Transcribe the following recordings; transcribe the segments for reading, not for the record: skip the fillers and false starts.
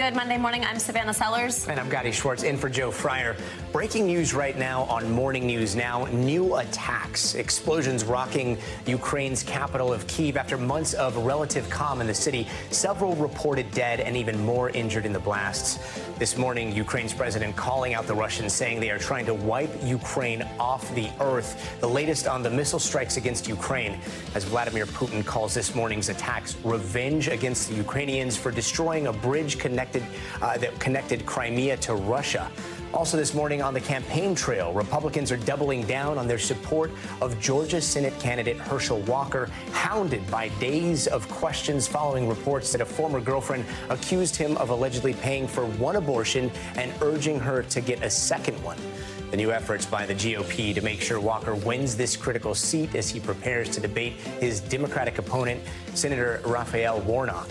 Good Monday morning. I'm Savannah Sellers. And I'm Gotti Schwartz, in for Joe Fryer. Breaking news right now on Morning News Now. New attacks. Explosions rocking Ukraine's capital of Kyiv after months of relative calm in the city. Several reported dead and even more injured in the blasts. This morning, Ukraine's president calling out the Russians, saying they are trying to wipe Ukraine off the earth. The latest on the missile strikes against Ukraine, as Vladimir Putin calls this morning's attacks revenge against the Ukrainians for destroying a bridge that connected Crimea to Russia. Also this morning on the campaign trail, Republicans are doubling down on their support of Georgia Senate candidate Herschel Walker, hounded by days of questions following reports that a former girlfriend accused him of allegedly paying for one abortion and urging her to get a second one. The new efforts by the GOP to make sure Walker wins this critical seat as he prepares to debate his Democratic opponent, Senator Raphael Warnock.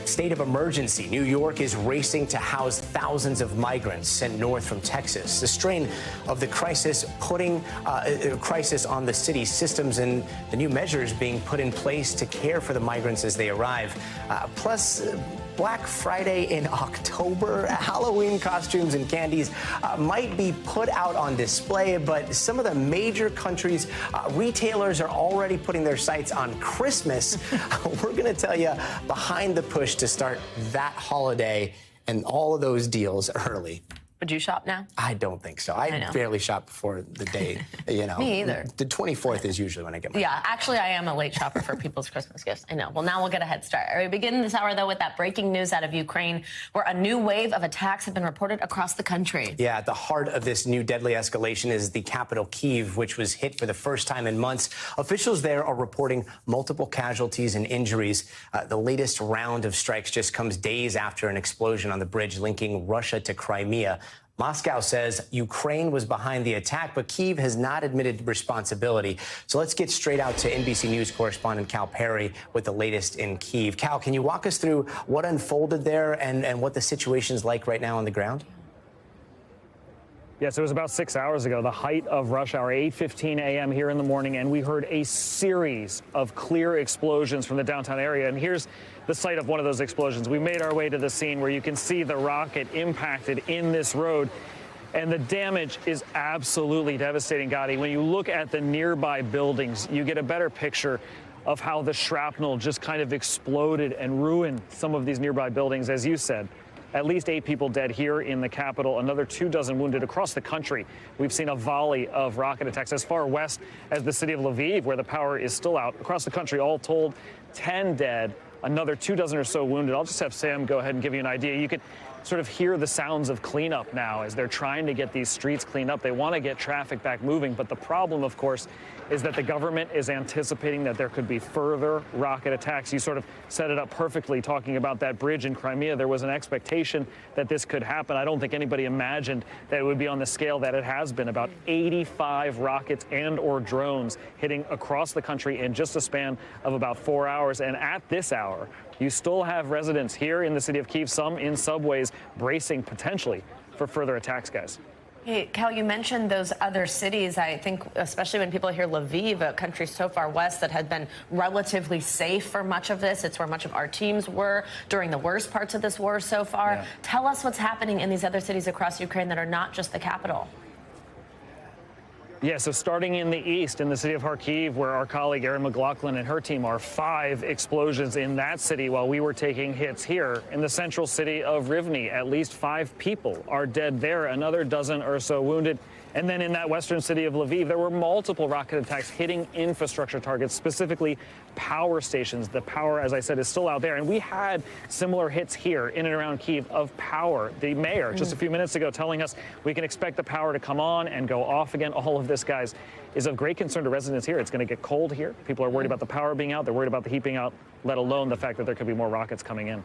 State of emergency. New York is racing to house thousands of migrants sent north from Texas. The strain of the crisis putting a crisis on the city's systems and the new measures being put in place to care for the migrants as they arrive. Plus, Black Friday in October. Halloween costumes and candies might be put out on display, but some of the major countries' retailers are already putting their sights on Christmas. We're going to tell you behind the push to start that holiday and all of those deals early. Would you shop now? I don't think so. I barely shop before the day, you know. Me either. The 24th is usually when I get my... Yeah, actually, I am a late shopper for people's Christmas gifts. I know. Well, now we'll get a head start. We begin this hour, though, with that breaking news out of Ukraine, where a new wave of attacks have been reported across the country. Yeah, at the heart of this new deadly escalation is the capital, Kyiv, which was hit for the first time in months. Officials there are reporting multiple casualties and injuries. The latest round of strikes just comes days after an explosion on the bridge linking Russia to Crimea. Moscow says Ukraine was behind the attack, but Kyiv has not admitted responsibility. So let's get straight out to NBC News correspondent Cal Perry with the latest in Kyiv. Cal, can you walk us through what unfolded there and what the situation's like right now on the ground? Yes, it was about 6 hours ago, the height of rush hour, 8:15 a.m. here in the morning, and we heard a series of clear explosions from the downtown area. And here's the site of one of those explosions. We made our way to the scene where you can see the rocket impacted in this road. And the damage is absolutely devastating, Gotti. When you look at the nearby buildings, you get a better picture of how the shrapnel just kind of exploded and ruined some of these nearby buildings, as you said. At least 8 people dead here in the capital, another 24 wounded across the country. We've seen a volley of rocket attacks as far west as the city of Lviv, where the power is still out. Across the country, all told, 10 dead, another 24 or so wounded. I'll just have Sam go ahead and give you an idea. You can sort of hear the sounds of cleanup now as they're trying to get these streets cleaned up. They want to get traffic back moving, but the problem, of course, is that the government is anticipating that there could be further rocket attacks. You sort of set it up perfectly talking about that bridge in Crimea. There was an expectation that this could happen. I don't think anybody imagined that it would be on the scale that it has been. About 85 rockets and or drones hitting across the country in just a span of about 4 hours. And at this hour, you still have residents here in the city of Kyiv, some in subways, bracing potentially for further attacks, guys. Hey, Cal, you mentioned those other cities. I think, especially when people hear Lviv, a country so far west that had been relatively safe for much of this. It's where much of our teams were during the worst parts of this war so far. Yeah. Tell us what's happening in these other cities across Ukraine that are not just the capital. Yeah, so starting in the east, in the city of Kharkiv, where our colleague Erin McLaughlin and her team are, 5 explosions in that city while we were taking hits here. In the central city of Rivne, at least 5 people are dead there, another dozen or so wounded. And then in that western city of Lviv, there were multiple rocket attacks hitting infrastructure targets, specifically power stations. The power, as I said, is still out there. And we had similar hits here in and around Kyiv of power. The mayor, just a few minutes ago, telling us we can expect the power to come on and go off again. All of this, guys, is of great concern to residents here. It's going to get cold here. People are worried about the power being out. They're worried about the heat being out, let alone the fact that there could be more rockets coming in.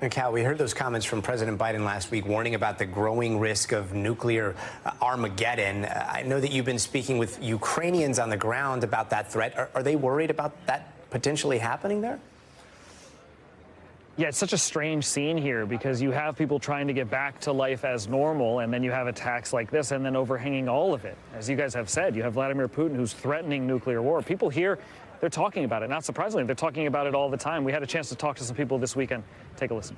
And Cal, we heard those comments from President Biden last week warning about the growing risk of nuclear Armageddon. I know that you've been speaking with Ukrainians on the ground about that threat. Are they worried about that potentially happening there? Yeah, it's such a strange scene here because you have people trying to get back to life as normal, and then you have attacks like this, and then overhanging all of it. As you guys have said, you have Vladimir Putin who's threatening nuclear war. People here, they're talking about it. Not surprisingly, they're talking about it all the time. We had a chance to talk to some people this weekend. Take a listen.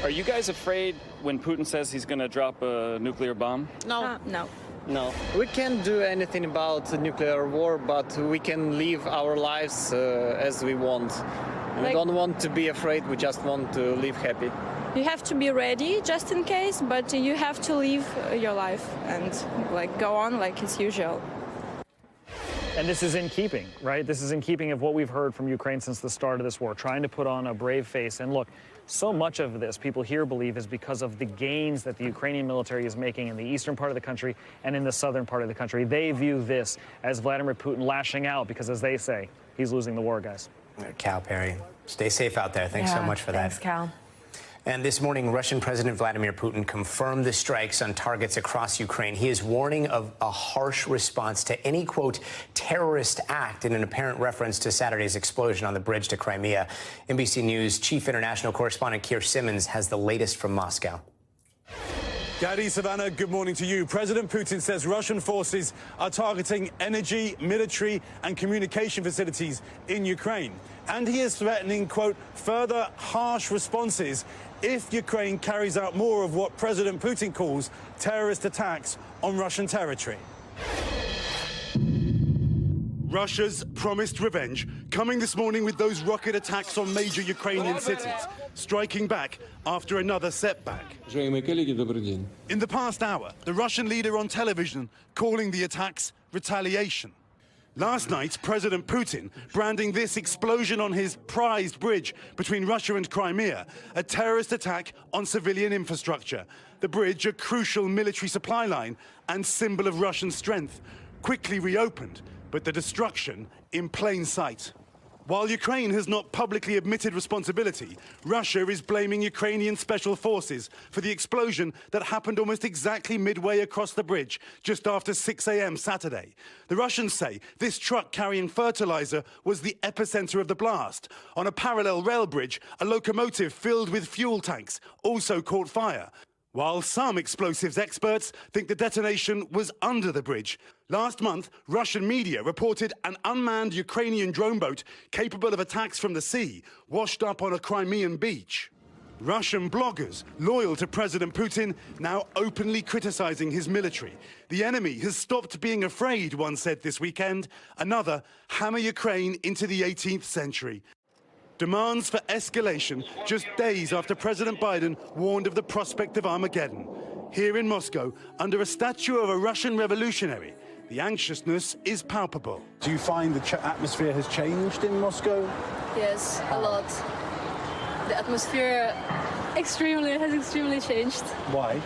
Are you guys afraid when Putin says he's going to drop a nuclear bomb? No. No. No. We can't do anything about the nuclear war, but we can live our lives as we want. We don't want to be afraid, we just want to live happy. You have to be ready just in case, but you have to live your life and go on like it's usual. And this is in keeping, right? This is in keeping of what we've heard from Ukraine since the start of this war, trying to put on a brave face. And look, so much of this, people here believe, is because of the gains that the Ukrainian military is making in the eastern part of the country and in the southern part of the country. They view this as Vladimir Putin lashing out because, as they say, he's losing the war, guys. Cal Perry, stay safe out there. Thanks so much for that. Thanks, Cal. And this morning, Russian President Vladimir Putin confirmed the strikes on targets across Ukraine. He is warning of a harsh response to any, quote, terrorist act in an apparent reference to Saturday's explosion on the bridge to Crimea. NBC News chief international correspondent Keir Simmons has the latest from Moscow. Gadi, Savannah, good morning to you. President Putin says Russian forces are targeting energy, military and communication facilities in Ukraine. And he is threatening, quote, further harsh responses if Ukraine carries out more of what President Putin calls terrorist attacks on Russian territory. Russia's promised revenge coming this morning with those rocket attacks on major Ukrainian cities, striking back after another setback. In the past hour, the Russian leader on television calling the attacks retaliation. Last night, President Putin branding this explosion on his prized bridge between Russia and Crimea a terrorist attack on civilian infrastructure. The bridge, a crucial military supply line and symbol of Russian strength, quickly reopened, but the destruction in plain sight. While Ukraine has not publicly admitted responsibility, Russia is blaming Ukrainian special forces for the explosion that happened almost exactly midway across the bridge, just after 6 a.m. Saturday. The Russians say this truck carrying fertilizer was the epicenter of the blast. On a parallel rail bridge, a locomotive filled with fuel tanks also caught fire, while some explosives experts think the detonation was under the bridge. Last month, Russian media reported an unmanned Ukrainian drone boat capable of attacks from the sea washed up on a Crimean beach. Russian bloggers loyal to President Putin now openly criticizing his military. The enemy has stopped being afraid, one said this weekend. Another, hammer Ukraine into the 18th century. Demands for escalation just days after President Biden warned of the prospect of Armageddon. Here in Moscow, under a statue of a Russian revolutionary, the anxiousness is palpable. Do you find the atmosphere has changed in Moscow? Yes, a lot. The atmosphere has extremely changed. Why?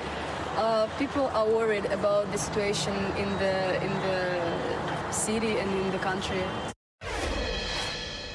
People are worried about the situation in the city and in the country.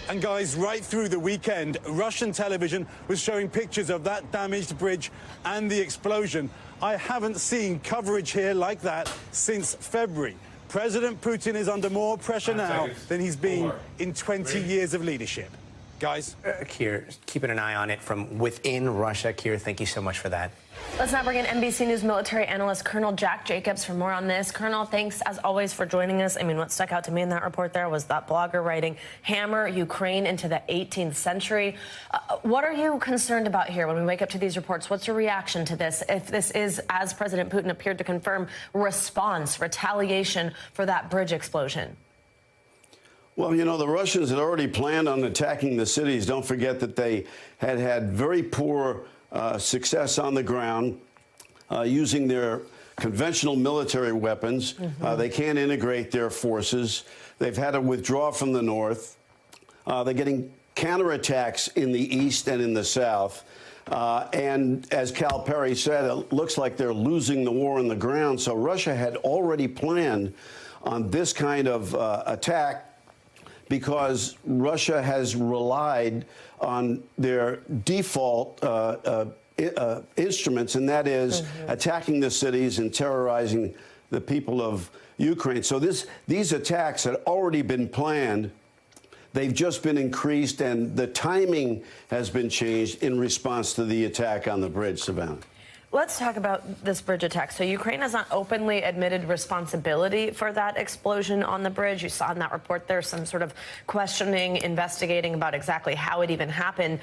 And guys, right through the weekend, Russian television was showing pictures of that damaged bridge and the explosion. I haven't seen coverage here like that since February. President Putin is under more pressure now than he's been in 20 years of leadership. Guys? Keir, keeping an eye on it from within Russia. Keir, thank you so much for that. Let's now bring in NBC News military analyst Colonel Jack Jacobs for more on this. Colonel, thanks as always for joining us. I mean, what stuck out to me in that report there was that blogger writing, hammer Ukraine into the 18th century. What are you concerned about here when we wake up to these reports? What's your reaction to this? If this is, as President Putin appeared to confirm, response, retaliation for that bridge explosion? Well, you know, the Russians had already planned on attacking the cities. Don't forget that they had very poor success on the ground using their conventional military weapons. They can't integrate their forces. They've had to withdraw from the north. They're getting counterattacks in the east and in the south. And as Cal Perry said, it looks like they're losing the war on the ground. So Russia had already planned on this kind of attack, because Russia has relied on their default instruments, and that is attacking the cities and terrorizing the people of Ukraine. So these attacks had already been planned. They've just been increased, and the timing has been changed in response to the attack on the bridge, Savannah. Let's talk about this bridge attack. So Ukraine has not openly admitted responsibility for that explosion on the bridge. You saw in that report there's some sort of questioning, investigating about exactly how it even happened.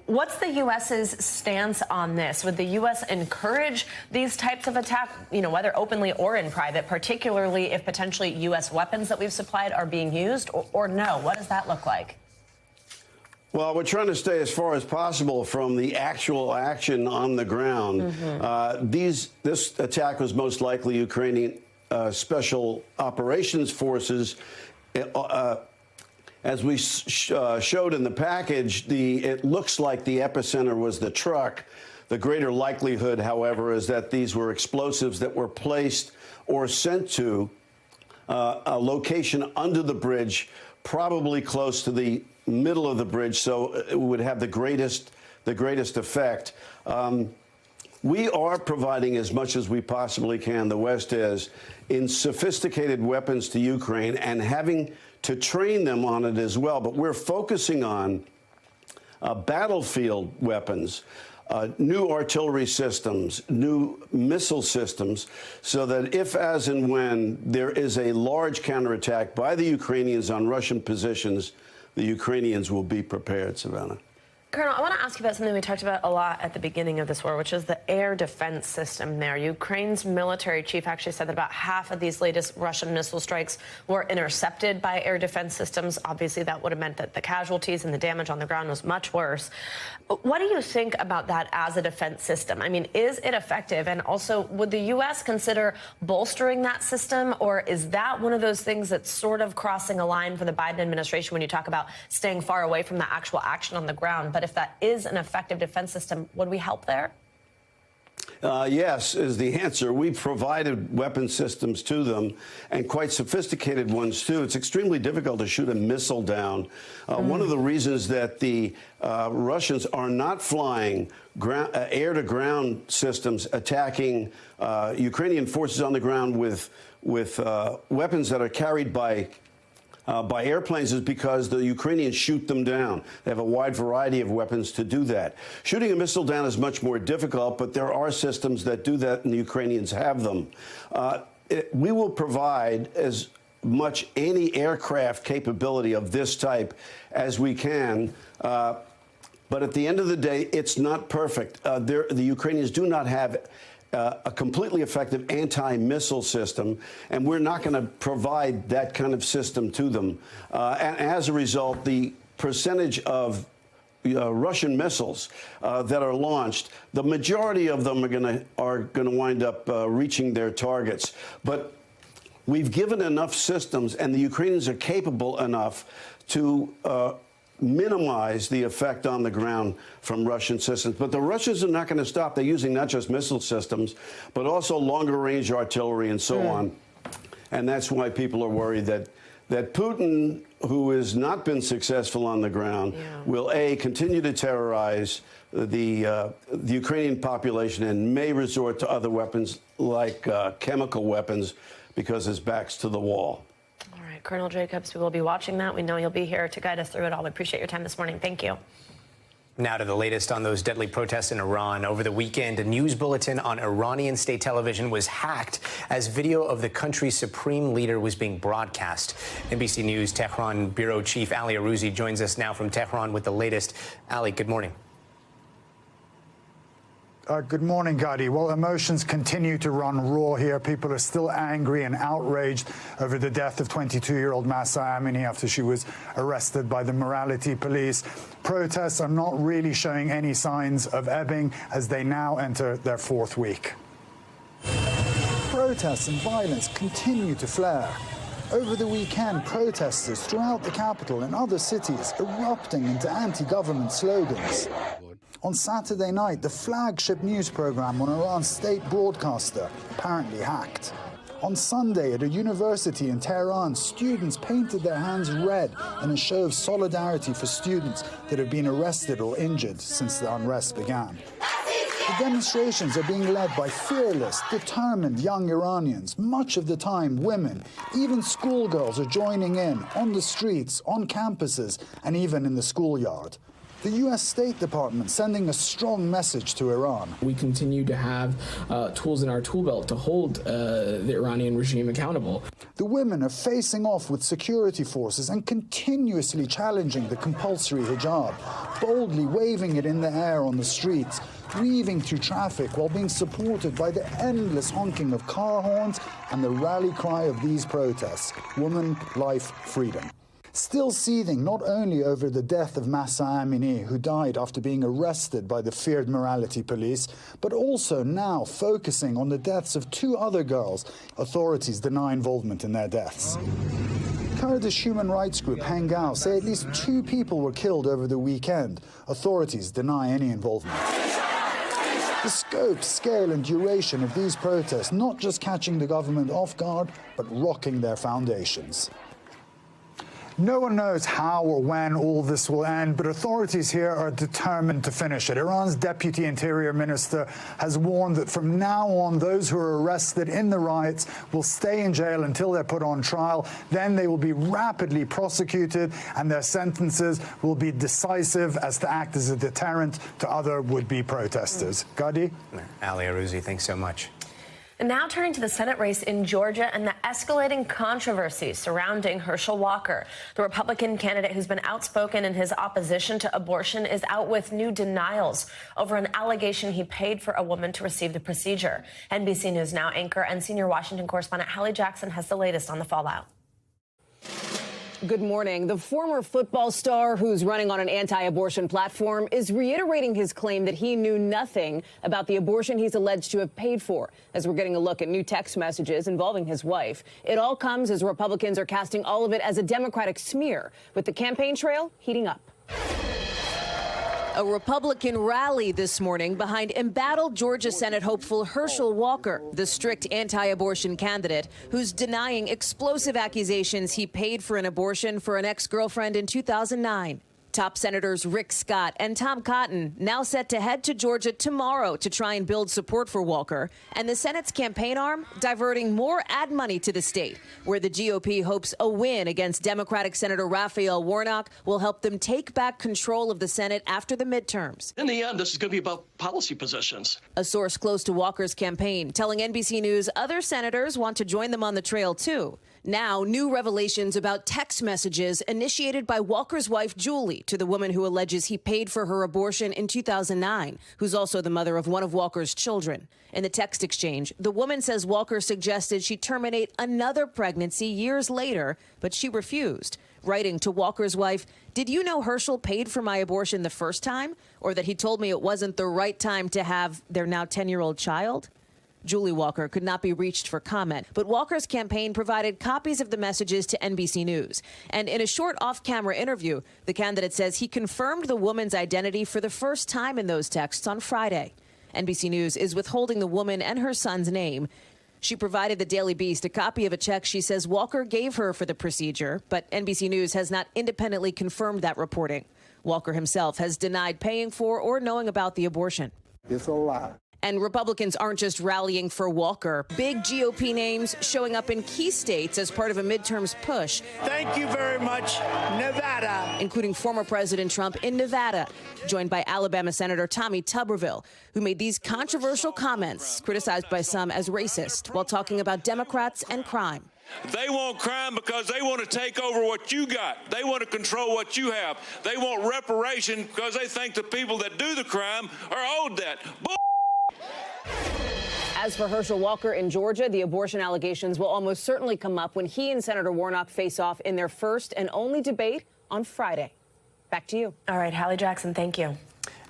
What's the U.S.'s stance on this? Would the U.S. encourage these types of attacks, whether openly or in private, particularly if potentially U.S. weapons that we've supplied are being used, or no? What does that look like? Well, we're trying to stay as far as possible from the actual action on the ground. This attack was most likely Ukrainian special operations forces. As we showed in the package, it looks like the epicenter was the truck. The greater likelihood, however, is that these were explosives that were placed or sent to a location under the bridge, probably close to the middle of the bridge, so it would have the greatest effect. We are providing as much as we possibly can, the West is, in sophisticated weapons to Ukraine and having to train them on it as well. But we're focusing on battlefield weapons, new artillery systems, new missile systems, so that if, as and when there is a large counterattack by the Ukrainians on Russian positions, the Ukrainians will be prepared, Savannah. Colonel, I want to ask you about something we talked about a lot at the beginning of this war, which is the air defense system there. Ukraine's military chief actually said that about half of these latest Russian missile strikes were intercepted by air defense systems. Obviously, that would have meant that the casualties and the damage on the ground was much worse. What do you think about that as a defense system? I mean, is it effective? And also, would the U.S. consider bolstering that system? Or is that one of those things that's sort of crossing a line for the Biden administration when you talk about staying far away from the actual action on the ground? But if that is an effective defense system, would we help there? Yes, is the answer. We've provided weapon systems to them, and quite sophisticated ones, too. It's extremely difficult to shoot a missile down. One of the reasons that the Russians are not flying air-to-ground systems attacking Ukrainian forces on the ground with weapons that are carried by airplanes is because the Ukrainians shoot them down. They have a wide variety of weapons to do that. Shooting a missile down is much more difficult, but there are systems that do that, and the Ukrainians have them. We will provide as much anti-aircraft capability of this type as we can, but at the end of the day, it's not perfect. The Ukrainians do not have a completely effective anti-missile system, and we're not going to provide that kind of system to them. And as a result, the percentage of Russian missiles that are launched, the majority of them are going to wind up reaching their targets. But we've given enough systems, and the Ukrainians are capable enough to minimize the effect on the ground from Russian systems. But the Russians are not going to stop. They're using not just missile systems, but also longer-range artillery and so on. And that's why people are worried that Putin, who has not been successful on the ground, will, A, continue to terrorize the Ukrainian population and may resort to other weapons like chemical weapons because his back's to the wall. Colonel Jacobs, we will be watching that. We know you'll be here to guide us through it all. We appreciate your time this morning. Thank you. Now to the latest on those deadly protests in Iran. Over the weekend, a news bulletin on Iranian state television was hacked as video of the country's supreme leader was being broadcast. NBC News Tehran Bureau Chief Ali Arouzi joins us now from Tehran with the latest. Ali, good morning. Good morning, Gadi. Well, emotions continue to run raw here. People are still angry and outraged over the death of 22-year-old Mahsa Amini after she was arrested by the morality police. Protests are not really showing any signs of ebbing as they now enter their fourth week. Protests and violence continue to flare. Over the weekend, protesters throughout the capital and other cities erupting into anti-government slogans. On Saturday night, the flagship news program on Iran's state broadcaster apparently hacked. On Sunday, at a university in Tehran, students painted their hands red in a show of solidarity for students that have been arrested or injured since the unrest began. The demonstrations are being led by fearless, determined young Iranians, much of the time women. Even schoolgirls are joining in on the streets, on campuses, and even in the schoolyard. The U.S. State Department sending a strong message to Iran. We continue to have tools in our tool belt to hold the Iranian regime accountable. The women are facing off with security forces and continuously challenging the compulsory hijab, boldly waving it in the air on the streets, weaving through traffic while being supported by the endless honking of car horns and the rally cry of these protests: woman, life, freedom. Still seething not only over the death of Mahsa Amini, who died after being arrested by the feared morality police, but also now focusing on the deaths of 2 other girls. Authorities deny involvement in their deaths. Kurdish human rights group Hangao say at least 2 people were killed over the weekend. Authorities deny any involvement. The scope, scale and duration of these protests not just catching the government off guard, but rocking their foundations. No one knows how or when all this will end, but authorities here are determined to finish it. Iran's deputy interior minister has warned that from now on, those who are arrested in the riots will stay in jail until they're put on trial. Then they will be rapidly prosecuted, and their sentences will be decisive as to act as a deterrent to other would-be protesters. Gadi? Ali Arouzi, thanks so much. And now turning to the Senate race in Georgia and the escalating controversy surrounding Herschel Walker. The Republican candidate who's been outspoken in his opposition to abortion is out with new denials over an allegation he paid for a woman to receive the procedure. NBC News Now anchor and senior Washington correspondent Hallie Jackson has the latest on the fallout. Good morning. The former football star who's running on an anti-abortion platform is reiterating his claim that he knew nothing about the abortion he's alleged to have paid for. As we're getting a look at new text messages involving his wife, it all comes as Republicans are casting all of it as a Democratic smear, with the campaign trail heating up. A Republican rally this morning behind embattled Georgia Senate hopeful Herschel Walker, the strict anti-abortion candidate who's denying explosive accusations he paid for an abortion for an ex-girlfriend in 2009. Top Senators Rick Scott and Tom Cotton now set to head to Georgia tomorrow to try and build support for Walker, and the Senate's campaign arm diverting more ad money to the state, where the GOP hopes a win against Democratic Senator Raphael Warnock will help them take back control of the Senate after the midterms. In the end, this is going to be about policy positions. A source close to Walker's campaign telling NBC News other senators want to join them on the trail, too. Now, new revelations about text messages initiated by Walker's wife, Julie, to the woman who alleges he paid for her abortion in 2009, who's also the mother of one of Walker's children. In the text exchange, the woman says Walker suggested she terminate another pregnancy years later, but she refused, writing to Walker's wife, "Did you know Herschel paid for my abortion the first time, or that he told me it wasn't the right time to have their now 10-year-old child?" Julie Walker could not be reached for comment, but Walker's campaign provided copies of the messages to NBC News. And in a short off-camera interview, the candidate says he confirmed the woman's identity for the first time in those texts on Friday. NBC News is withholding the woman and her son's name. She provided the Daily Beast a copy of a check she says Walker gave her for the procedure, but NBC News has not independently confirmed that reporting. Walker himself has denied paying for or knowing about the abortion. It's a lie. And Republicans aren't just rallying for Walker. Big GOP names showing up in key states as part of a midterms push. Thank you very much, Nevada. Including former President Trump in Nevada, joined by Alabama Senator Tommy Tuberville, who made these controversial comments, criticized by some as racist, while talking about Democrats and crime. They want crime because they want to take over what you got. They want to control what you have. They want reparation because they think the people that do the crime are owed that. As for Herschel Walker in Georgia, the abortion allegations will almost certainly come up when he and Senator Warnock face off in their first and only debate on Friday. Back to you. All right, Hallie Jackson, thank you.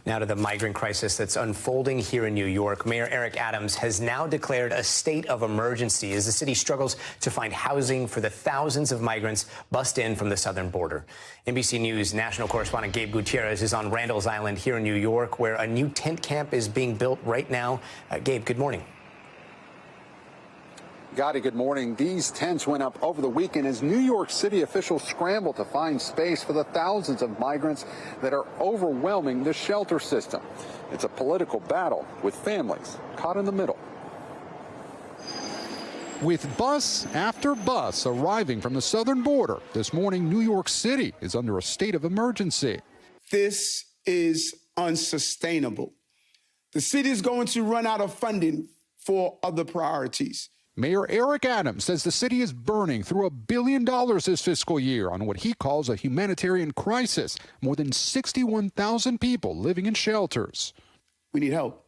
Now to the migrant crisis that's unfolding here in New York. Mayor Eric Adams has now declared a state of emergency as the city struggles to find housing for the thousands of migrants bussed in from the southern border. NBC News national correspondent Gabe Gutierrez is on Randall's Island here in New York, where a new tent camp is being built right now. Gabe, good morning. Gotti, good morning. These tents went up over the weekend as New York City officials scramble to find space for the thousands of migrants that are overwhelming the shelter system. It's a political battle with families caught in the middle. With bus after bus arriving from the southern border, this morning New York City is under a state of emergency. This is unsustainable. The city is going to run out of funding for other priorities. Mayor Eric Adams says the city is burning through $1 billion this fiscal year on what he calls a humanitarian crisis. More than 61,000 people living in shelters. We need help,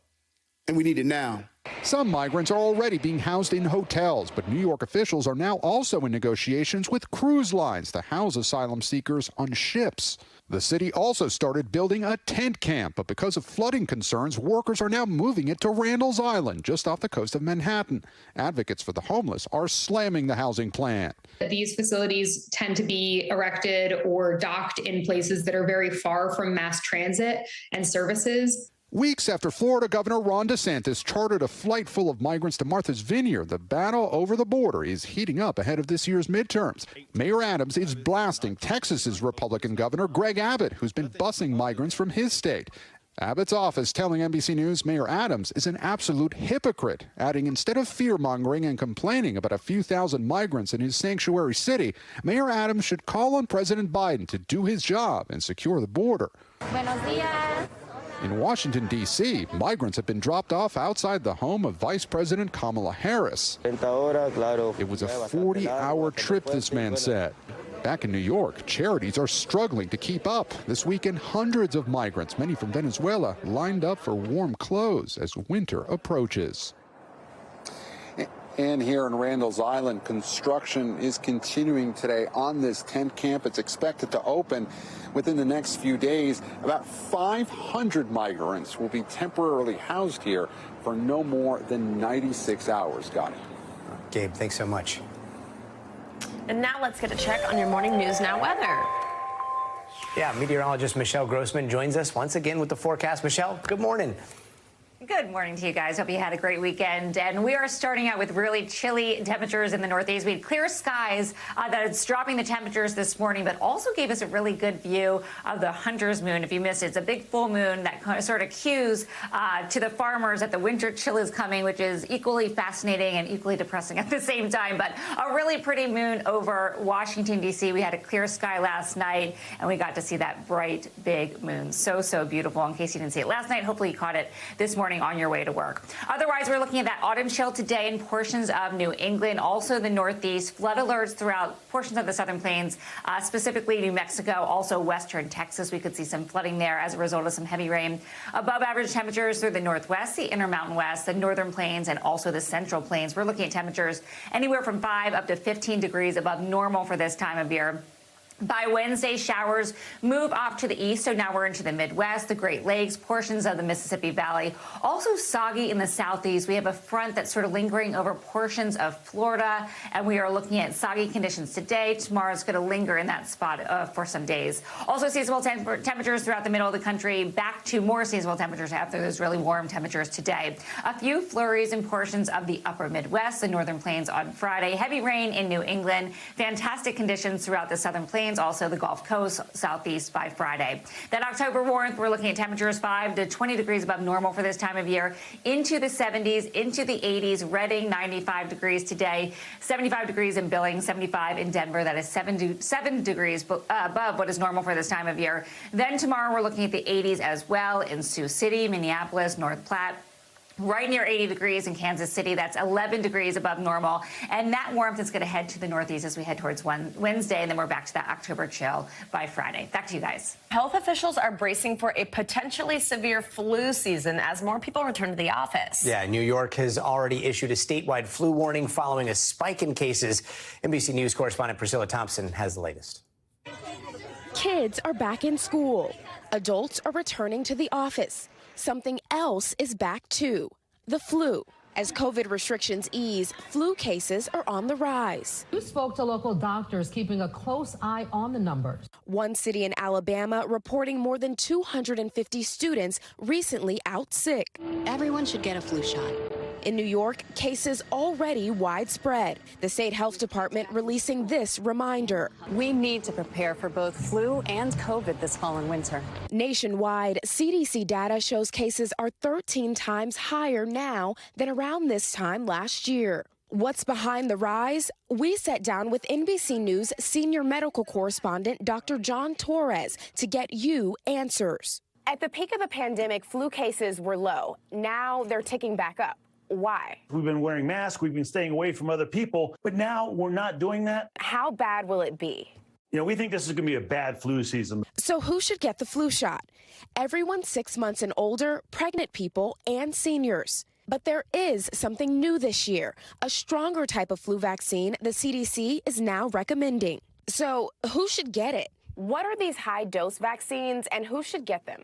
and we need it now. Some migrants are already being housed in hotels, but New York officials are now also in negotiations with cruise lines to house asylum seekers on ships. The city also started building a tent camp, but because of flooding concerns, workers are now moving it to Randall's Island, just off the coast of Manhattan. Advocates for the homeless are slamming the housing plan. These facilities tend to be erected or docked in places that are very far from mass transit and services. Weeks after Florida Governor Ron DeSantis chartered a flight full of migrants to Martha's Vineyard, the battle over the border is heating up ahead of this year's midterms. Mayor Adams is blasting Texas's Republican Governor Greg Abbott, who's been busing migrants from his state. Abbott's office telling NBC News Mayor Adams is an absolute hypocrite, adding instead of fear-mongering and complaining about a few thousand migrants in his sanctuary city, Mayor Adams should call on President Biden to do his job and secure the border. Buenos dias. In Washington, D.C., migrants have been dropped off outside the home of Vice President Kamala Harris. It was a 40-hour trip, this man said. Back in New York, charities are struggling to keep up. This weekend, hundreds of migrants, many from Venezuela, lined up for warm clothes as winter approaches. And here in Randall's Island, construction is continuing today on this tent camp. It's expected to open within the next few days. About 500 migrants will be temporarily housed here for no more than 96 hours, Gotti. Gabe, thanks so much. And now let's get a check on your morning news now weather. Yeah, meteorologist Michelle Grossman joins us once again with the forecast. Michelle, good morning. Good morning to you guys. Hope you had a great weekend. And we are starting out with really chilly temperatures in the Northeast. We had clear skies that's dropping the temperatures this morning, but also gave us a really good view of the hunter's moon. If you missed it, it's a big full moon that sort of cues to the farmers that the winter chill is coming, which is equally fascinating and equally depressing at the same time. But a really pretty moon over Washington, D.C. We had a clear sky last night, and we got to see that bright, big moon. So, so beautiful. In case you didn't see it last night, hopefully you caught it this morning on your way to work. Otherwise, we're looking at that autumn chill today in portions of New England, also the Northeast. Flood alerts throughout portions of the Southern Plains, specifically New Mexico, also western Texas. We could see some flooding there as a result of some heavy rain. Above average temperatures through the Northwest, the Intermountain West, the Northern Plains, and also the Central Plains. We're looking at temperatures anywhere from 5 up to 15 degrees above normal for this time of year. By Wednesday, showers move off to the east, so now we're into the Midwest, the Great Lakes, portions of the Mississippi Valley. Also soggy in the southeast. We have a front that's sort of lingering over portions of Florida, and we are looking at soggy conditions today. Tomorrow is going to linger in that spot for some days. Also seasonal temperatures throughout the middle of the country, back to more seasonal temperatures after those really warm temperatures today. A few flurries in portions of the upper Midwest, the Northern Plains on Friday. Heavy rain in New England. Fantastic conditions throughout the Southern Plains. Also the Gulf Coast, southeast by Friday. That October warmth, we're looking at temperatures 5 to 20 degrees above normal for this time of year, into the 70s, into the 80s. Reading, 95 degrees today, 75 degrees in Billings, 75 in Denver. That is 7 degrees above what is normal for this time of year. Then tomorrow, we're looking at the 80s as well in Sioux City, Minneapolis, North Platte. Right near 80 degrees in Kansas City. That's 11 degrees above normal. And that warmth is going to head to the Northeast as we head towards Wednesday. And then we're back to that October chill by Friday. Back to you guys. Health officials are bracing for a potentially severe flu season as more people return to the office. Yeah, New York has already issued a statewide flu warning following a spike in cases. NBC News correspondent Priscilla Thompson has the latest. Kids are back in school. Adults are returning to the office. Something else is back too, the flu. As COVID restrictions ease, flu cases are on the rise. You spoke to local doctors keeping a close eye on the numbers. One city in Alabama reporting more than 250 students recently out sick. Everyone should get a flu shot. In New York, cases already widespread. The state health department releasing this reminder. We need to prepare for both flu and COVID this fall and winter. Nationwide, CDC data shows cases are 13 times higher now than around this time last year. What's behind the rise? We sat down with NBC News senior medical correspondent Dr. John Torres to get you answers. At the peak of the pandemic, flu cases were low. Now they're ticking back up. Why? We've been wearing masks, we've been staying away from other people, but now we're not doing that. How bad will it be? You know, we think this is going to be a bad flu season. So who should get the flu shot? Everyone 6 months and older, pregnant people, and seniors. But there is something new this year, a stronger type of flu vaccine the CDC is now recommending. So who should get it? What are these high-dose vaccines and who should get them?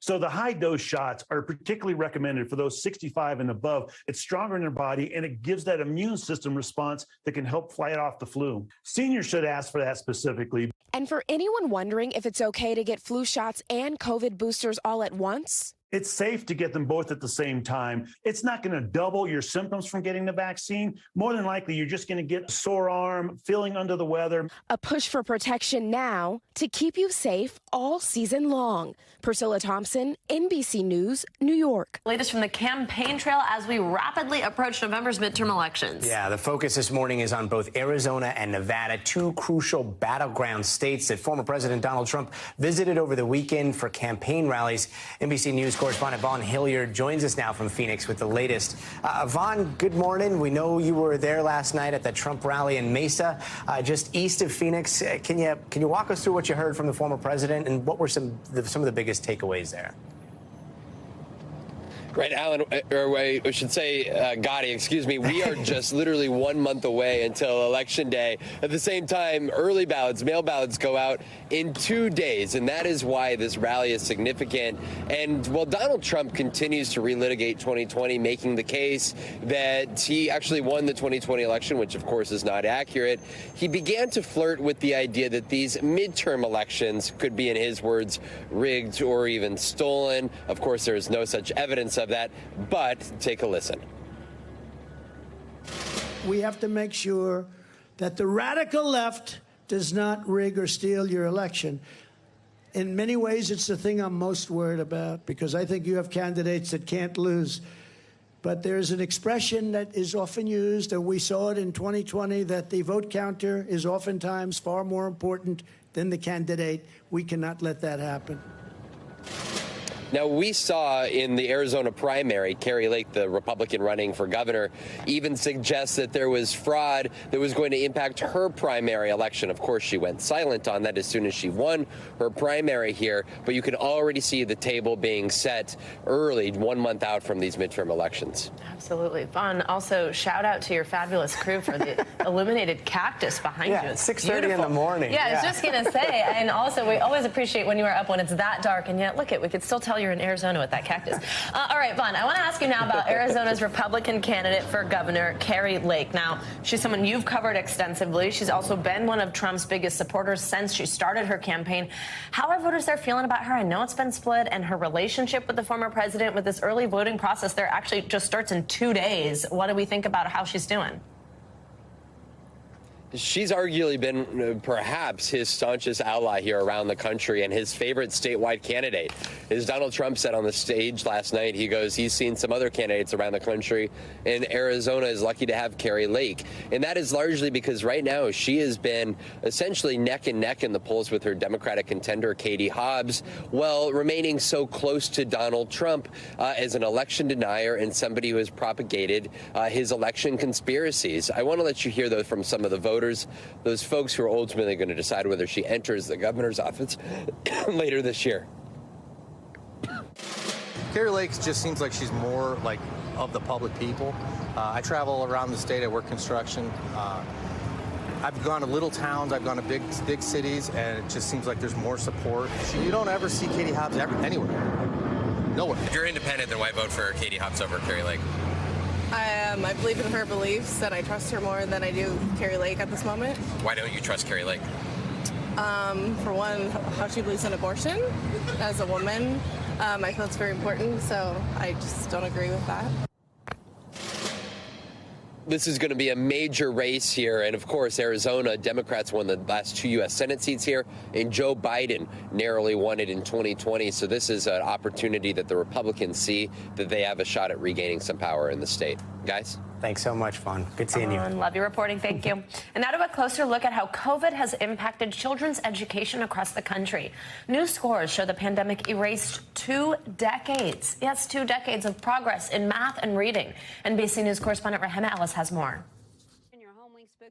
So the high-dose shots are particularly recommended for those 65 and above. It's stronger in their body, and it gives that immune system response that can help fight off the flu. Seniors should ask for that specifically. And for anyone wondering if it's okay to get flu shots and COVID boosters all at once? It's safe to get them both at the same time. It's not going to double your symptoms from getting the vaccine. More than likely, you're just going to get a sore arm, feeling under the weather. A push for protection now to keep you safe all season long. Priscilla Thompson, NBC News, New York. Latest from the campaign trail as we rapidly approach November's midterm elections. Yeah, the focus this morning is on both Arizona and Nevada, two crucial battleground states that former President Donald Trump visited over the weekend for campaign rallies. NBC News correspondent Vaughn Hilliard joins us now from Phoenix with the latest. Vaughn, good morning. We know you were there last night at the Trump rally in Mesa, just east of Phoenix. Can you walk us through what you heard from the former president and what were some of the biggest takeaways there? Right, Alan, or I should say, Gotti, excuse me, we are just literally 1 month away until Election Day. At the same time, early ballots, mail ballots go out in 2 days, and that is why this rally is significant. And while Donald Trump continues to relitigate 2020, making the case that he actually won the 2020 election, which of course is not accurate, he began to flirt with the idea that these midterm elections could be, in his words, rigged or even stolen. Of course, there is no such evidence of that, but take a listen. We have to make sure that the radical left does not rig or steal your election. In many ways, it's the thing I'm most worried about, because I think you have candidates that can't lose. But there's an expression that is often used, and we saw it in 2020, that the vote counter is oftentimes far more important than the candidate. We cannot let that happen. Now, we saw in the Arizona primary, Kari Lake, the Republican running for governor, even suggest that there was fraud that was going to impact her primary election. Of course, she went silent on that as soon as she won her primary here, but you can already see the table being set early, 1 month out from these midterm elections. Absolutely. Vaughn, also shout out to your fabulous crew for the illuminated cactus behind you. It's 6:30 in the morning. Yeah, I was just going to say, and also we always appreciate when you are up when it's that dark, and yet, look, we could still tell you're in Arizona with that cactus. All right, Vaughn, I want to ask you now about Arizona's Republican candidate for governor, Kari Lake. Now, she's someone you've covered extensively. She's also been one of Trump's biggest supporters since she started her campaign. How are voters there feeling about her? I know it's been split, and her relationship with the former president with this early voting process there actually just starts in 2 days. What do we think about how she's doing? She's arguably been perhaps his staunchest ally here around the country and his favorite statewide candidate. As Donald Trump said on the stage last night, he goes, he's seen some other candidates around the country, and Arizona is lucky to have Kari Lake. And that is largely because right now she has been essentially neck and neck in the polls with her Democratic contender, Katie Hobbs, while remaining so close to Donald Trump as an election denier and somebody who has propagated his election conspiracies. I want to let you hear, though, from some of the voters, those folks who are ultimately going to decide whether she enters the governor's office later this year. Kari Lake just seems like she's more like of the public people. I travel around the state. I work construction. I've gone to little towns. I've gone to big cities, and it just seems like there's more support. You don't ever see Katie Hobbs anywhere. Nowhere. If you're independent, then why vote for Katie Hobbs over Kari Lake? I believe in her beliefs, and I trust her more than I do Kari Lake at this moment. Why don't you trust Kari Lake? For one, how she believes in abortion as a woman. I feel it's very important, so I just don't agree with that. This is going to be a major race here. And of course, Arizona Democrats won the last 2 U.S. Senate seats here, and Joe Biden narrowly won it in 2020. So this is an opportunity that the Republicans see that they have a shot at regaining some power in the state. Guys? Thanks so much, Fawn. Good seeing you. Love your reporting. Thank you. And now to a closer look at how COVID has impacted children's education across the country. New scores show the pandemic erased 2 decades. Yes, 2 decades of progress in math and reading. NBC News correspondent Rahima Ellis has more.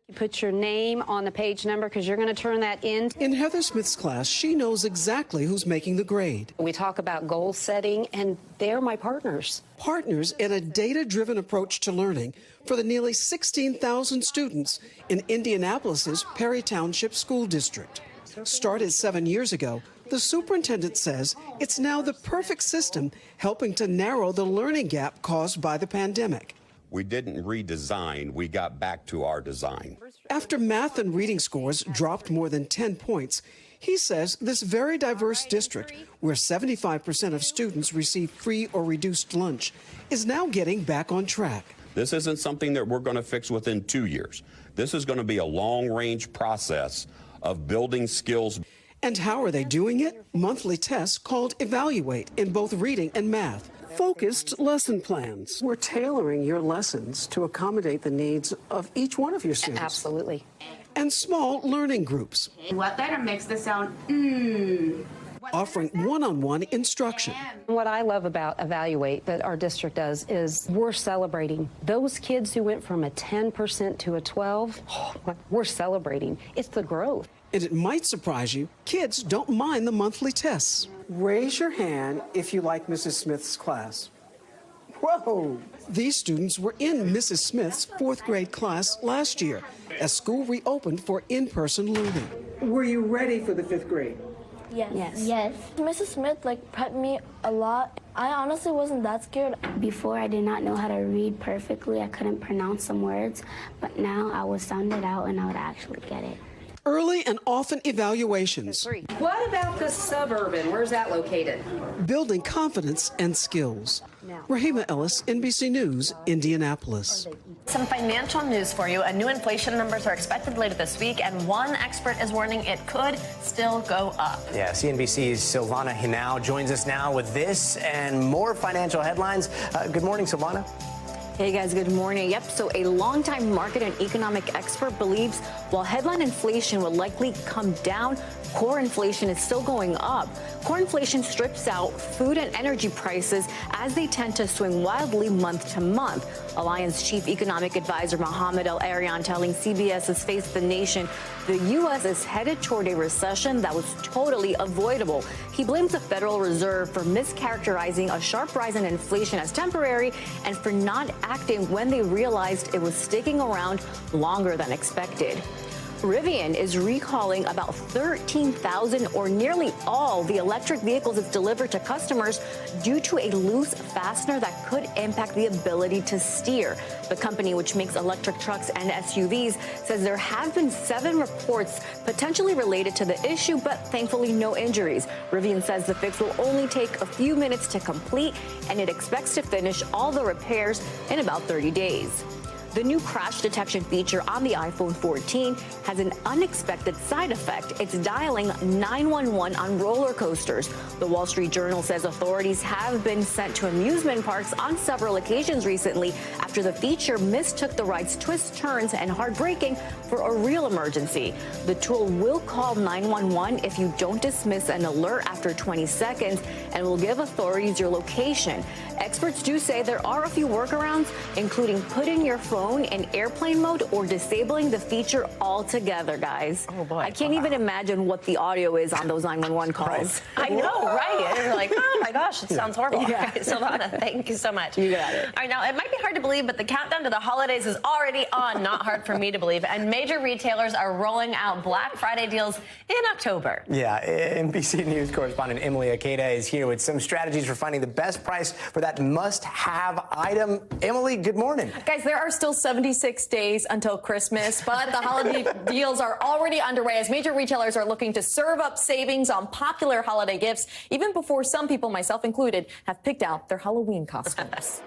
You put your name on the page number because you're going to turn that in. In Heather Smith's class, she knows exactly who's making the grade. We talk about goal setting, and they're my partners. Partners in a data-driven approach to learning for the nearly 16,000 students in Indianapolis's Perry Township School District. Started 7 years ago, the superintendent says it's now the perfect system helping to narrow the learning gap caused by the pandemic. We didn't redesign, we got back to our design. After math and reading scores dropped more than 10 points, he says this very diverse district, where 75% of students receive free or reduced lunch, is now getting back on track. This isn't something that we're going to fix within 2 years. This is going to be a long-range process of building skills. And how are they doing it? Monthly tests called Evaluate in both reading and math. Focused lesson plans. We're tailoring your lessons to accommodate the needs of each one of your students. Absolutely. And small learning groups. What letter makes the sound Offering one-on-one instruction. What I love about Evaluate that our district does is we're celebrating those kids who went from a 10% to a 12. We're celebrating. It's the growth. And it might surprise you, kids don't mind the monthly tests. Raise your hand if you like Mrs. Smith's class. Whoa! These students were in Mrs. Smith's 4th grade class last year as school reopened for in-person learning. Were you ready for the 5th grade? Yes. Mrs. Smith prepped me a lot. I honestly wasn't that scared. Before, I did not know how to read perfectly. I couldn't pronounce some words, but now I would sound it out and I would actually get it. Early and often evaluations. What about the suburban? Where's that located? Building confidence and skills. Rahima Ellis, NBC News, Indianapolis. Some financial news for you. New inflation numbers are expected later this week, and one expert is warning it could still go up. Yeah, CNBC's Silvana Hinao joins us now with this and more financial headlines. Good morning, Silvana. Hey guys, good morning. Yep, so a longtime market and economic expert believes while headline inflation will likely come down, core inflation is still going up. Core inflation strips out food and energy prices as they tend to swing wildly month to month. Alliance Chief Economic Advisor Mohamed El-Arian telling CBS's Face the Nation the U.S. is headed toward a recession that was totally avoidable. He blames the Federal Reserve for mischaracterizing a sharp rise in inflation as temporary and for not acting when they realized it was sticking around longer than expected. Rivian is recalling about 13,000 or nearly all the electric vehicles it's delivered to customers due to a loose fastener that could impact the ability to steer. The company, which makes electric trucks and SUVs, says there have been 7 reports potentially related to the issue, but thankfully no injuries. Rivian says the fix will only take a few minutes to complete, and it expects to finish all the repairs in about 30 days. The new crash detection feature on the iPhone 14 has an unexpected side effect. It's dialing 911 on roller coasters. The Wall Street Journal says authorities have been sent to amusement parks on several occasions recently after the feature mistook the ride's twists, turns, and hard braking for a real emergency. The tool will call 911 if you don't dismiss an alert after 20 seconds and will give authorities your location. Experts do say there are a few workarounds, including putting your phone in airplane mode or disabling the feature altogether, guys. Oh boy. I can't even imagine what the audio is on those 911 calls. I know, right? You're like, oh my gosh, it sounds horrible. Yeah. Right, Silvana, thank you so much. You got it. All right, now it might be hard to believe, but the countdown to the holidays is already on. Not hard for me to believe. And major retailers are rolling out Black Friday deals in October. Yeah, NBC News correspondent Emily Akeda is here with some strategies for finding the best price for that must-have item. Emily, good morning. Guys, there are still 76 days until Christmas, but the holiday deals are already underway as major retailers are looking to serve up savings on popular holiday gifts, even before some people, myself included, have picked out their Halloween costumes.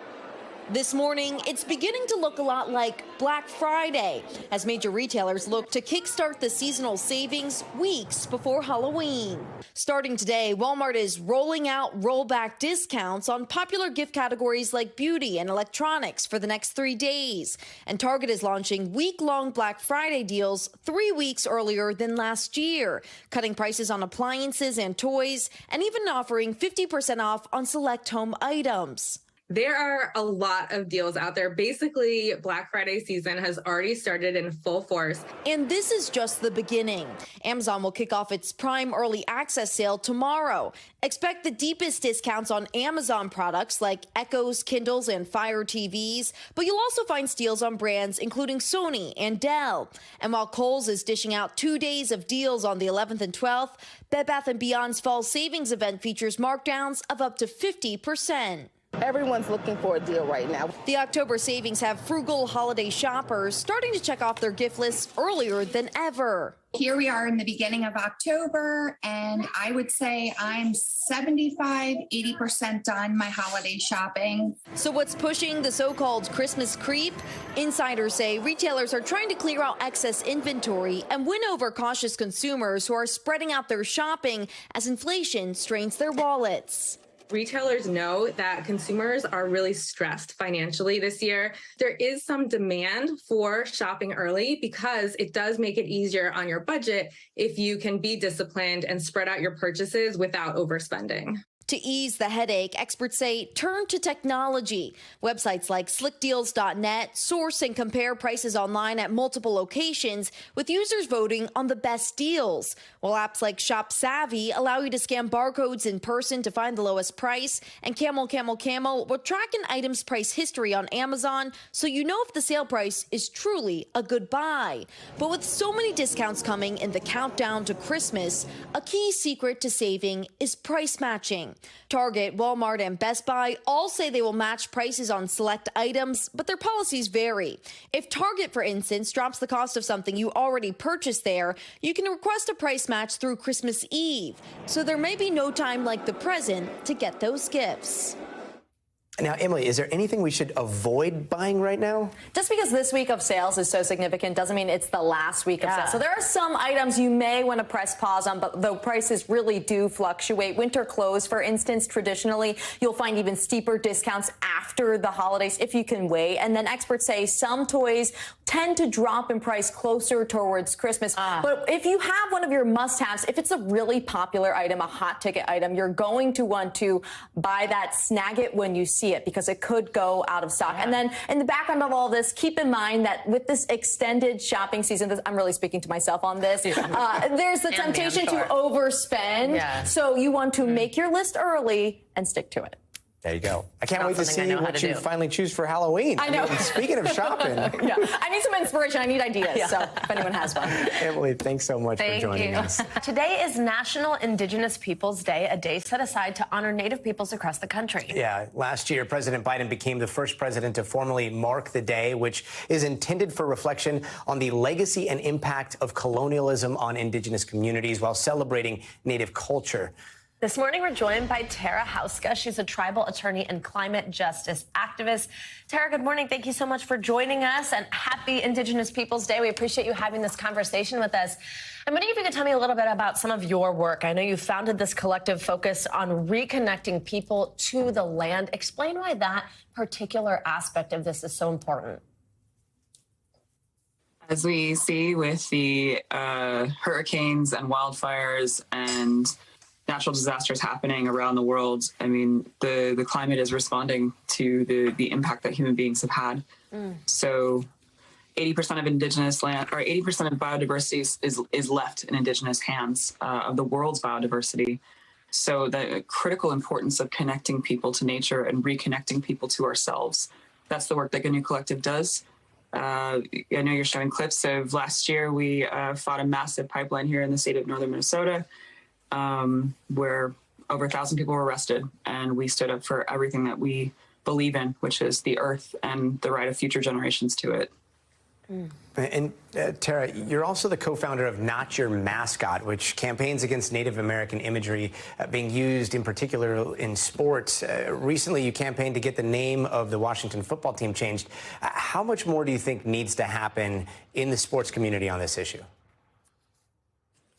This morning, it's beginning to look a lot like Black Friday as major retailers look to kickstart the seasonal savings weeks before Halloween. Starting today, Walmart is rolling out rollback discounts on popular gift categories like beauty and electronics for the next 3 days. And Target is launching week-long Black Friday deals 3 weeks earlier than last year, cutting prices on appliances and toys, and even offering 50% off on select home items. There are a lot of deals out there. Basically, Black Friday season has already started in full force. And this is just the beginning. Amazon will kick off its Prime Early Access sale tomorrow. Expect the deepest discounts on Amazon products like Echoes, Kindles, and Fire TVs. But you'll also find steals on brands including Sony and Dell. And while Kohl's is dishing out 2 days of deals on the 11th and 12th, Bed Bath & Beyond's fall savings event features markdowns of up to 50%. Everyone's looking for a deal right now. The October savings have frugal holiday shoppers starting to check off their gift lists earlier than ever. Here we are in the beginning of October, and I would say I'm 75–80% done my holiday shopping. So what's pushing the so-called Christmas creep? Insiders say retailers are trying to clear out excess inventory and win over cautious consumers who are spreading out their shopping as inflation strains their wallets. Retailers know that consumers are really stressed financially this year. There is some demand for shopping early because it does make it easier on your budget if you can be disciplined and spread out your purchases without overspending. To ease the headache, experts say turn to technology. Websites like slickdeals.net source and compare prices online at multiple locations, with users voting on the best deals. While apps like Shop Savvy allow you to scan barcodes in person to find the lowest price, and Camel will track an item's price history on Amazon so you know if the sale price is truly a good buy. But with so many discounts coming in the countdown to Christmas, a key secret to saving is price matching. Target, Walmart, and Best Buy all say they will match prices on select items, but their policies vary. If Target, for instance, drops the cost of something you already purchased there, you can request a price match through Christmas Eve. So there may be no time like the present to get those gifts. Now, Emily, is there anything we should avoid buying right now? Just because this week of sales is so significant doesn't mean it's the last week of sales. So there are some items you may want to press pause on, but the prices really do fluctuate. Winter clothes, for instance, traditionally, you'll find even steeper discounts after the holidays if you can wait. And then experts say some toys tend to drop in price closer towards Christmas. But if you have one of your must-haves, if it's a really popular item, a hot ticket item, you're going to want to buy that, snag it when you see it, because it could go out of stock. And then in the background of all this, keep in mind that with this extended shopping season, I'm really speaking to myself on this, there's the temptation to overspend. So you want to make your list early and stick to it. There you go. I can't wait to see what you finally choose for Halloween. I know. Speaking of shopping. I need some inspiration. I need ideas. So if anyone has one. Emily, thanks so much for joining us. Today is National Indigenous Peoples Day, a day set aside to honor Native peoples across the country. Yeah, last year, President Biden became the first president to formally mark the day, which is intended for reflection on the legacy and impact of colonialism on Indigenous communities while celebrating Native culture. This morning, we're joined by Tara Hauska. She's a tribal attorney and climate justice activist. Tara, good morning. Thank you so much for joining us, and happy Indigenous Peoples Day. We appreciate you having this conversation with us. I'm wondering if you could tell me a little bit about some of your work. I know you founded this collective focus on reconnecting people to the land. Explain why that particular aspect of this is so important. As we see with the hurricanes and wildfires and natural disasters happening around the world, I mean, the climate is responding to the impact that human beings have had. So 80% of indigenous land, or 80% of biodiversity is left in indigenous hands of the world's biodiversity. So the critical importance of connecting people to nature and reconnecting people to ourselves. That's the work that GNU Collective does. I know you're showing clips of last year. We fought a massive pipeline here in the state of northern Minnesota, where over 1,000 people were arrested, and we stood up for everything that we believe in, which is the earth and the right of future generations to it. And Tara, you're also the co-founder of Not Your Mascot, which campaigns against Native American imagery being used in particular in sports. Recently, you campaigned to get the name of the Washington football team changed. How much more do you think needs to happen in the sports community on this issue?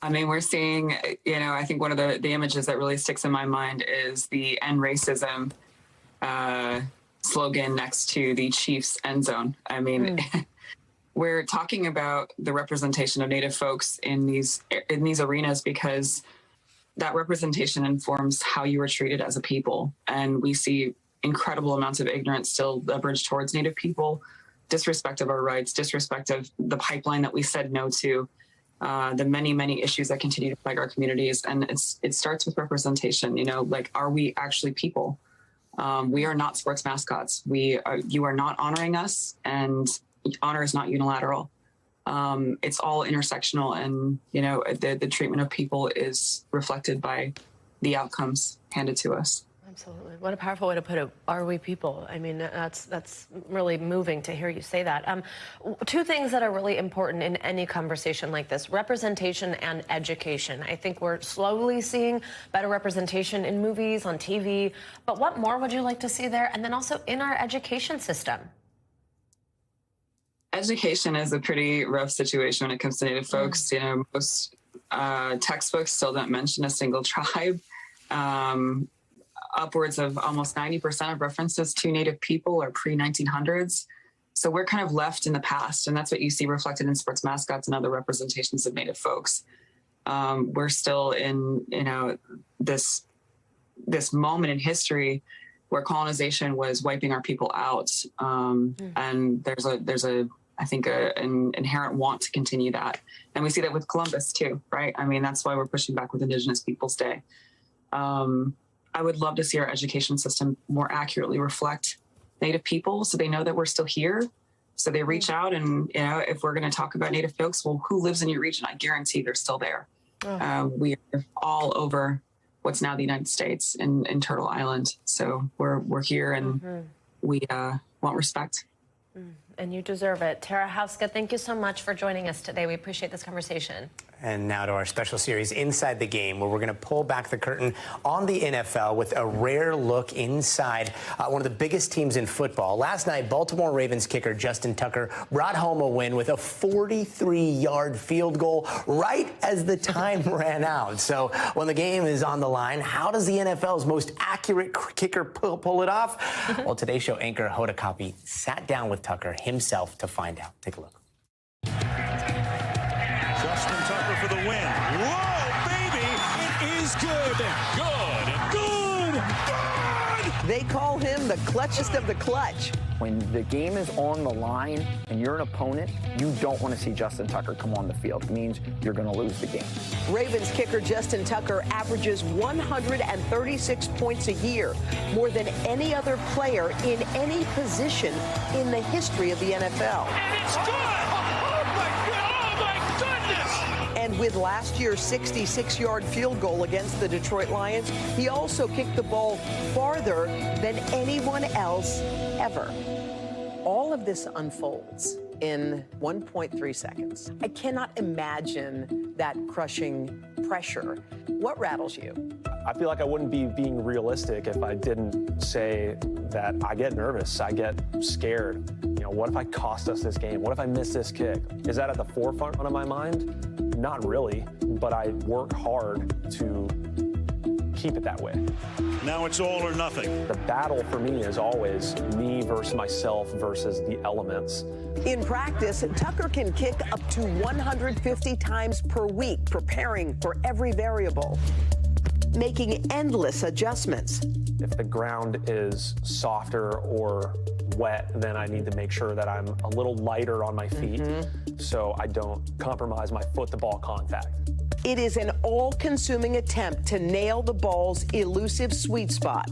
I mean, we're seeing, I think one of the images that really sticks in my mind is the End Racism slogan next to the Chiefs end zone. I mean, we're talking about the representation of Native folks in these arenas because that representation informs how you are treated as a people. And we see incredible amounts of ignorance still leveraged towards Native people, disrespect of our rights, disrespect of the pipeline that we said no to, the many, many issues that continue to plague our communities. And it starts with representation, are we actually people? We are not sports mascots. You are not honoring us, and honor is not unilateral. It's all intersectional, and the treatment of people is reflected by the outcomes handed to us. Absolutely. What a powerful way to put it. Are we people? I mean, that's really moving to hear you say that. Two things that are really important in any conversation like this: representation and education. I think we're slowly seeing better representation in movies, on TV. But what more would you like to see there? And then also in our education system. Education is a pretty rough situation when it comes to Native folks. Most textbooks still don't mention a single tribe. Upwards of almost 90% of references to Native people are pre-1900s. So we're kind of left in the past, and that's what you see reflected in sports mascots and other representations of Native folks. We're still in, this moment in history where colonization was wiping our people out. And there's I think an inherent want to continue that. And we see that with Columbus too, right? I mean, that's why we're pushing back with Indigenous Peoples Day. I would love to see our education system more accurately reflect Native people so they know that we're still here. So they reach out and, if we're going to talk about Native folks, well, who lives in your region? I guarantee they're still there. We are all over what's now the United States in Turtle Island. So we're here and we want respect. And you deserve it. Tara Houska, thank you so much for joining us today. We appreciate this conversation. And now to our special series, Inside the Game, where we're going to pull back the curtain on the NFL with a rare look inside one of the biggest teams in football. Last night, Baltimore Ravens kicker Justin Tucker brought home a win with a 43-yard field goal right as the time ran out. So when the game is on the line, how does the NFL's most accurate kicker pull it off? Well, Today Show anchor Hoda Kotb sat down with Tucker himself to find out. Take a look. Justin Tucker for the win. Whoa, baby! It is good. Good. They call him the clutchest of the clutch. When the game is on the line and you're an opponent, you don't want to see Justin Tucker come on the field. It means you're going to lose the game. Ravens kicker Justin Tucker averages 136 points a year, more than any other player in any position in the history of the NFL. And it's good! Oh my goodness! And with last year's 66-yard field goal against the Detroit Lions, he also kicked the ball farther than anyone else ever. All of this unfolds in 1.3 seconds. I cannot imagine that crushing pressure. What rattles you? I feel like I wouldn't be being realistic if I didn't say that I get nervous, I get scared. What if I cost us this game? What if I miss this kick? Is that at the forefront of my mind? Not really, but I work hard to keep it that way. Now it's all or nothing. The battle for me is always me versus myself versus the elements. In practice, Tucker can kick up to 150 times per week, preparing for every variable, making endless adjustments. If the ground is softer or wet, then I need to make sure that I'm a little lighter on my feet so I don't compromise my foot-to-ball contact. It is an all-consuming attempt to nail the ball's elusive sweet spot.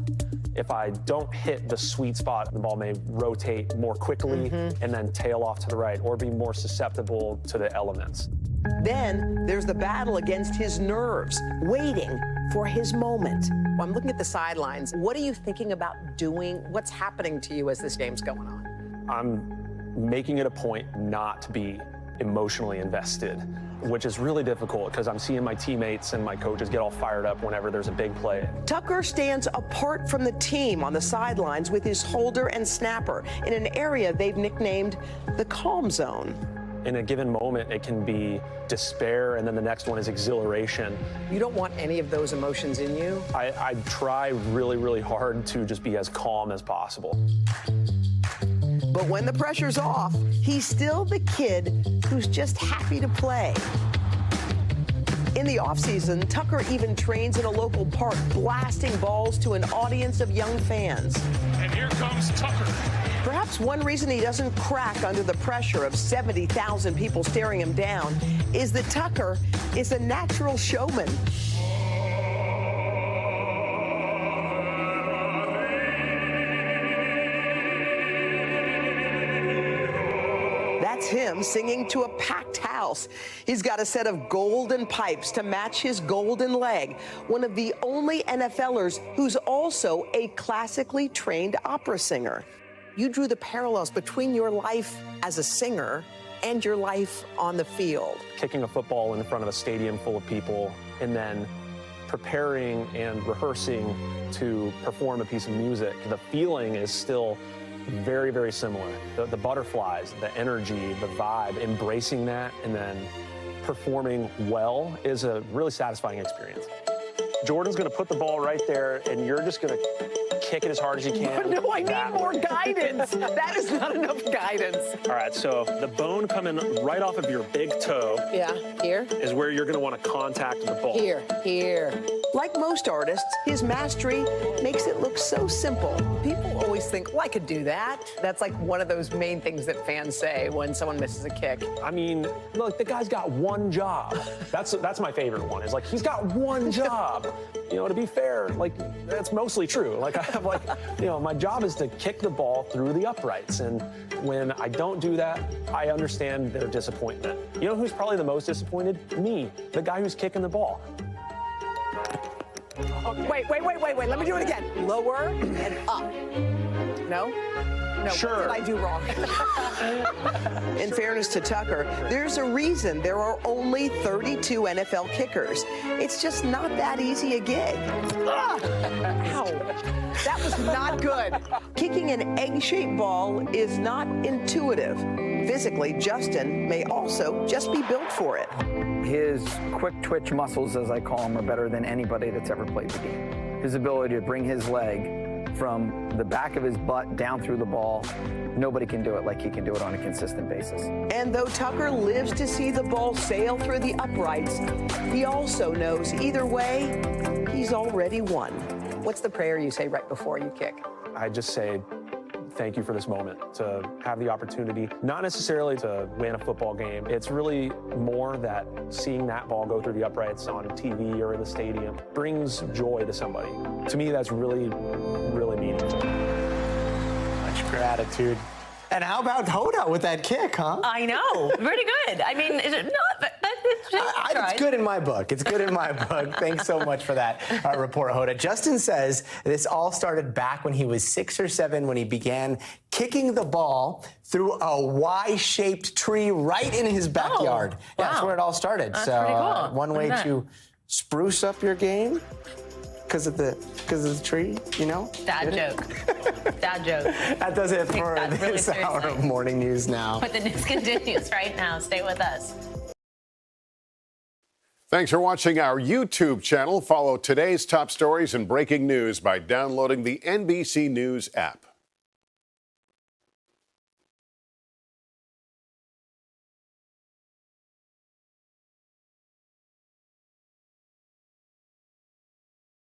If I don't hit the sweet spot, the ball may rotate more quickly and then tail off to the right or be more susceptible to the elements. Then there's the battle against his nerves, waiting for his moment. Well, I'm looking at the sidelines. What are you thinking about doing? What's happening to you as this game's going on? I'm making it a point not to be emotionally invested, which is really difficult because I'm seeing my teammates and my coaches get all fired up whenever there's a big play. Tucker stands apart from the team on the sidelines with his holder and snapper in an area they've nicknamed the calm zone. In a given moment, it can be despair, and then the next one is exhilaration. You don't want any of those emotions in you? I try really, really hard to just be as calm as possible. But when the pressure's off, he's still the kid who's just happy to play. In the offseason, Tucker even trains in a local park, blasting balls to an audience of young fans. And here comes Tucker. Perhaps one reason he doesn't crack under the pressure of 70,000 people staring him down is that Tucker is a natural showman. That's him singing to a packed house. He's got a set of golden pipes to match his golden leg, one of the only NFLers who's also a classically trained opera singer. You drew the parallels between your life as a singer and your life on the field. Kicking a football in front of a stadium full of people and then preparing and rehearsing to perform a piece of music, the feeling is still very, very similar. The butterflies, the energy, the vibe, embracing that and then performing well is a really satisfying experience. Jordan's going to put the ball right there, and you're just going to kick it as hard as you can. No, I need more guidance. That is not enough guidance. All right, so the bone coming right off of your big toe. Yeah, here. Is where you're going to want to contact the ball. Here. Like most artists, his mastery makes it look so simple. People always think, well, I could do that. That's like one of those main things that fans say when someone misses a kick. I mean, look, the guy's got one job. That's my favorite one. Is like, he's got one job. You know, to be fair, like, that's mostly true. Like, I have, like, you know, my job is to kick the ball through the uprights. And when I don't do that, I understand their disappointment. You know who's probably the most disappointed? Me, the guy who's kicking the ball. Okay. Wait. Let me do it again. Lower and up. No? No, sure. What did I do wrong? In fairness to Tucker, there's a reason there are only 32 NFL kickers. It's just not that easy a gig. Ow. That was not good. Kicking an egg-shaped ball is not intuitive. Physically, Justin may also just be built for it. His quick twitch muscles, as I call them, are better than anybody that's ever played the game. His ability to bring his leg from the back of his butt down through the ball, nobody can do it like he can do it on a consistent basis. And though Tucker lives to see the ball sail through the uprights, he also knows either way, he's already won. What's the prayer you say right before you kick? I just say, thank you for this moment, to have the opportunity, not necessarily to win a football game. It's really more that seeing that ball go through the uprights on TV or in the stadium brings joy to somebody. To me, that's really, really meaningful. Much gratitude. And how about Hoda with that kick, huh? I know. Pretty good. I mean, is it not? It's good in my book. It's good in my book. Thanks so much for that report, Hoda. Justin says this all started back when he was 6 or 7 when he began kicking the ball through a Y-shaped tree right in his backyard. Oh, wow. That's where it all started. That's so pretty cool. One way to spruce up your game because of the tree, you know? Dad joke. Dad joke. That does it for this hour of Morning News Now. But the news continues right now. Stay with us. Thanks for watching our YouTube channel. Follow today's top stories and breaking news by downloading the NBC News app.